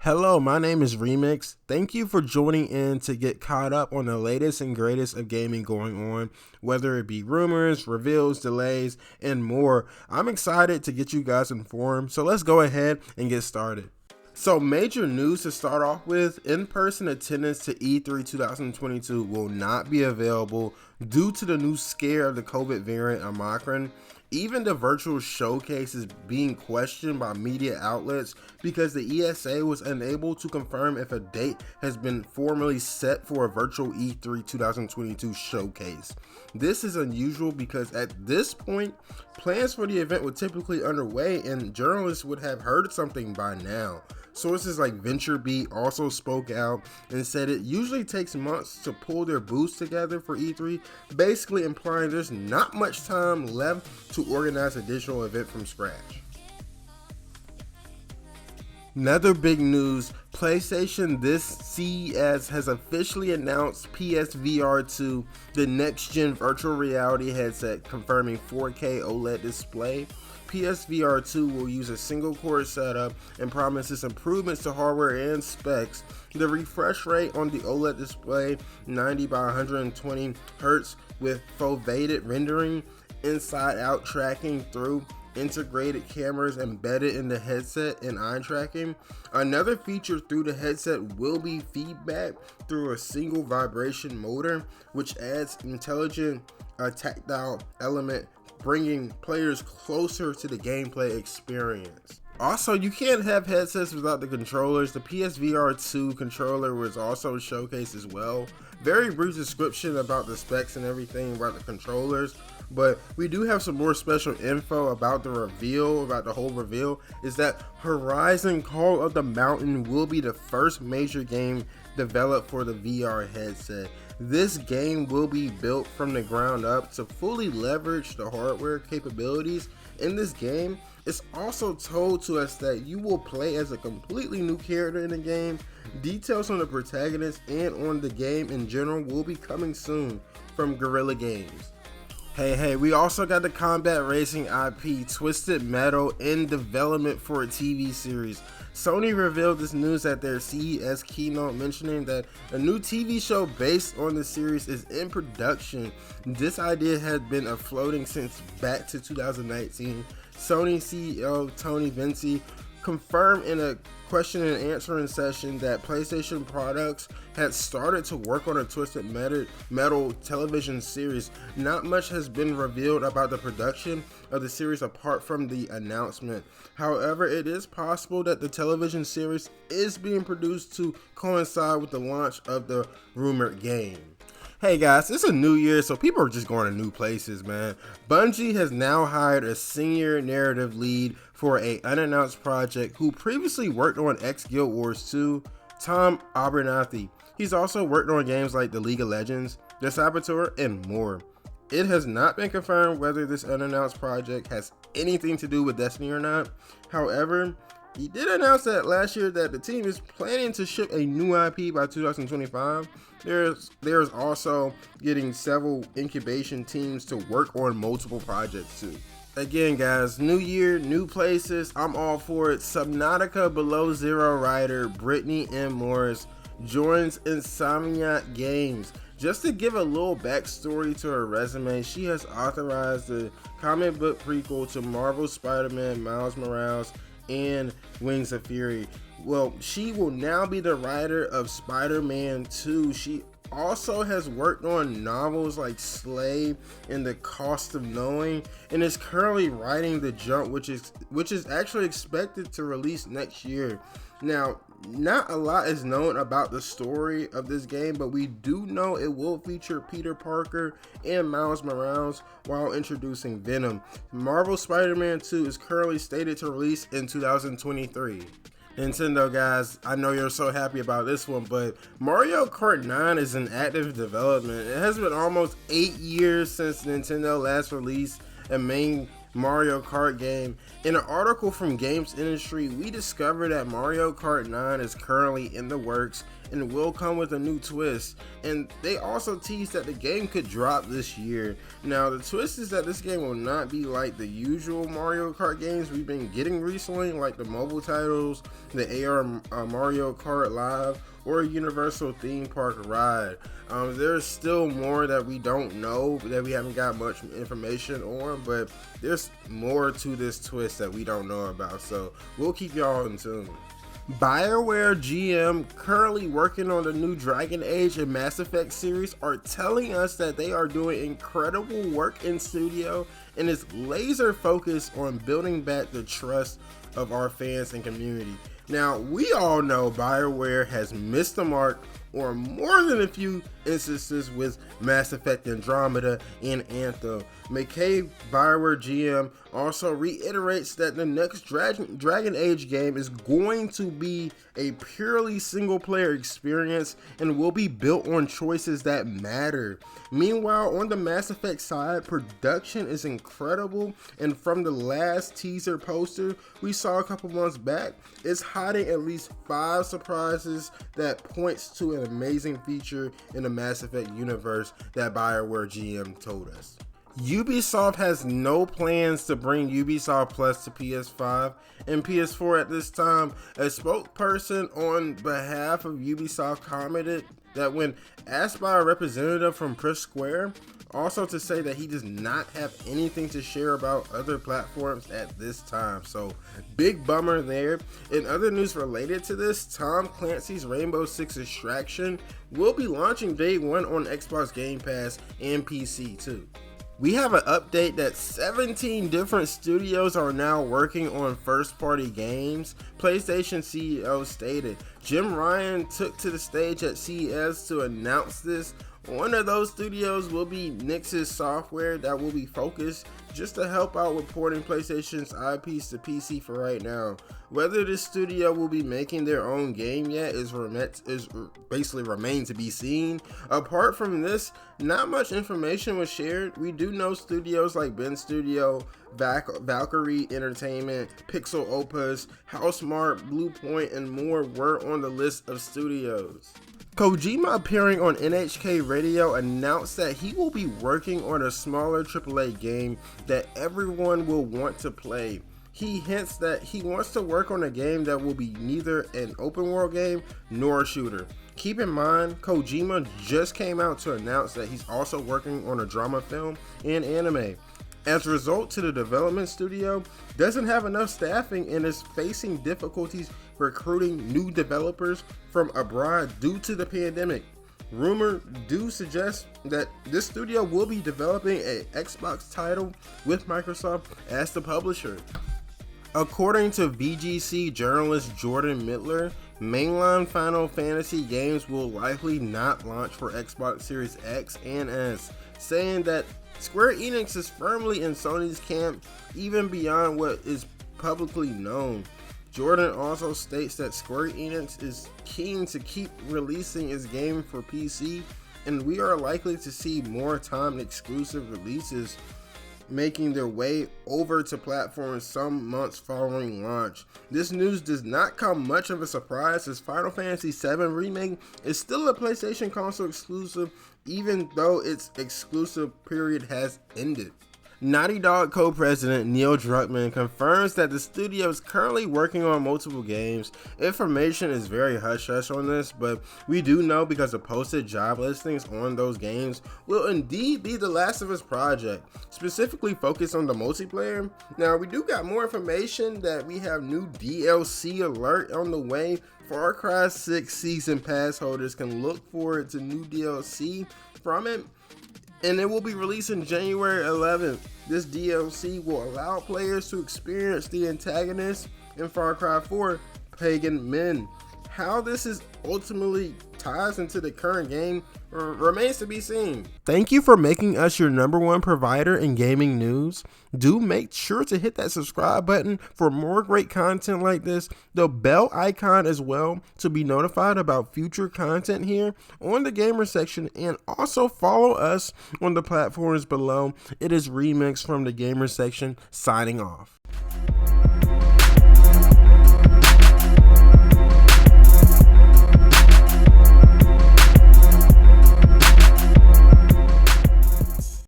Hello, my name is Remix. Thank you for joining in to get caught up on the latest and greatest of gaming going on, whether it be rumors, reveals, delays, and more. I'm excited to get you guys informed, so let's go ahead and get started. So major news to start off with, in-person attendance to E3 2022 will not be available due to the new scare of the COVID variant Omicron. Even the virtual showcase is being questioned by media outlets because the ESA was unable to confirm if a date has been formally set for a virtual E3 2022 showcase. This is unusual because at this point, plans for the event were typically underway and journalists would have heard something by now. Sources like VentureBeat also spoke out and said it usually takes months to pull their booths together for E3, basically implying there's not much time left to organize a digital event from scratch. Another big news, PlayStation this CES has officially announced PSVR 2, the next-gen virtual reality headset confirming 4K OLED display. PSVR 2 will use a single core setup and promises improvements to hardware and specs. The refresh rate on the OLED display, 90 by 120 Hz with foveated rendering, inside-out tracking through integrated cameras embedded in the headset and eye tracking. Another feature through the headset will be feedback through a single vibration motor, which adds intelligent tactile element, bringing players closer to the gameplay experience. Also, you can't have headsets without the controllers. The PSVR 2 controller was also showcased as well. Very brief description about the specs and everything about the controllers, but we do have some more special info about the reveal, about the whole reveal, is that Horizon Call of the Mountain will be the first major game developed for the VR headset. This game will be built from the ground up to fully leverage the hardware capabilities in this game. It's also told to us that you will play as a completely new character in the game. Details on the protagonist and on the game in general will be coming soon from Guerrilla Games. Hey, we also got the combat racing IP Twisted Metal in development for a TV series. Sony revealed this news at their CES keynote, mentioning that a new TV show based on the series is in production. This idea had been floating since back to 2019. Sony CEO Tony Vinci confirmed in a question and answering session that PlayStation products had started to work on a Twisted Metal television series. Not much has been revealed about the production of the series apart from the announcement. However, it is possible that the television series is being produced to coincide with the launch of the rumored game. Hey guys, it's a new year, so people are just going to new places, man. Bungie has now hired a senior narrative lead for an unannounced project who previously worked on X Guild Wars 2, Tom Abernathy. He's also worked on games like The League of Legends, The Saboteur, and more. It has not been confirmed whether this unannounced project has anything to do with Destiny or not. However, he did announce that last year that the team is planning to ship a new IP by 2025. There's also getting several incubation teams to work on multiple projects too. Again guys, new year, new places, I'm all for it. Subnautica Below Zero writer Brittany M. Morris joins Insomniac Games. Just to give a little backstory to her resume, she has authorized the comic book prequel to Marvel Spider-Man Miles Morales and Wings of Fury. Well, she will now be the writer of Spider-Man 2. She also has worked on novels like Slave and The Cost of Knowing, and is currently writing The Jump, which is actually expected to release next year. Now, not a lot is known about the story of this game, but we do know it will feature Peter Parker and Miles Morales while introducing Venom. Marvel Spider-Man 2 is currently slated to release in 2023. Nintendo guys, I know you're so happy about this one, but Mario Kart 9 is in active development. It has been almost 8 years since Nintendo last released a main Mario Kart game. In an article from Games Industry, we discovered that Mario Kart 9 is currently in the works and will come with a new twist. And they also teased that the game could drop this year. Now, the twist is that this game will not be like the usual Mario Kart games we've been getting recently, like the mobile titles, the AR Mario Kart Live, or a Universal Theme Park ride. There's still more that we don't know, that we haven't got much information on, but there's more to this twist that we don't know about, so we'll keep y'all in tune. BioWare GM, currently working on the new Dragon Age and Mass Effect series, are telling us that they are doing incredible work in studio and is laser focused on building back the trust of our fans and community. Now, we all know BioWare has missed the mark on more than a few instances with Mass Effect Andromeda and Anthem. McKay, BioWare GM, also reiterates that the next Dragon Age game is going to be a purely single player experience and will be built on choices that matter. Meanwhile, on the Mass Effect side, production is incredible, and from the last teaser poster we saw a couple months back, it's hiding at least 5 surprises that points to an amazing feature in the Mass Effect universe that BioWare GM told us. Ubisoft has no plans to bring Ubisoft Plus to PS5 and PS4 at this time. A spokesperson on behalf of Ubisoft commented that when asked by a representative from Press Square, also to say that he does not have anything to share about other platforms at this time. So big bummer there. In other news related to this, Tom Clancy's Rainbow Six Extraction will be launching day one on Xbox Game Pass and PC too. We have an update that 17 different studios are now working on first-party games. PlayStation CEO stated. Jim Ryan took to the stage at CES to announce this. One of those studios will be Nix's Software that will be focused just to help out with porting PlayStation's IPs to PC for right now. Whether this studio will be making their own game yet is basically remain to be seen. Apart from this, not much information was shared. We do know studios like Ben Studio, Valkyrie Entertainment, Pixel Opus, Housemarque, Bluepoint, and more were on the list of studios. Kojima, appearing on NHK Radio, announced that he will be working on a smaller AAA game that everyone will want to play. He hints that he wants to work on a game that will be neither an open world game nor a shooter. Keep in mind, Kojima just came out to announce that he's also working on a drama film and anime. As a result, the development studio doesn't have enough staffing and is facing difficulties recruiting new developers from abroad due to the pandemic. Rumors do suggest that this studio will be developing an Xbox title with Microsoft as the publisher. According to VGC journalist Jordan Mittler, mainline Final Fantasy games will likely not launch for Xbox Series X and S, saying that Square Enix is firmly in Sony's camp even beyond what is publicly known. Jordan also states that Square Enix is keen to keep releasing its game for PC, and we are likely to see more timed exclusive releases making their way over to platforms some months following launch. This news does not come much of a surprise, as Final Fantasy VII Remake is still a PlayStation console exclusive even though its exclusive period has ended. Naughty Dog co-president Neil Druckmann confirms that the studio is currently working on multiple games. Information is very hush-hush on this, but we do know because the posted job listings on those games will indeed be the Last of Us project, specifically focused on the multiplayer. Now, we do got more information that we have new DLC alert on the way. Far Cry 6 Season Pass holders can look forward to new DLC from it, and it will be released in January 11th. This DLC will allow players to experience the antagonist in Far Cry 4, Pagan Men. how this is ultimately ties into the current game remains to be seen. Thank you for making us your #1 provider in gaming news. Do make sure to hit that subscribe button for more great content like this, the bell icon as well to be notified about future content here on the gamer section, and also follow us on the platforms below. It is Remix from the gamer section signing off.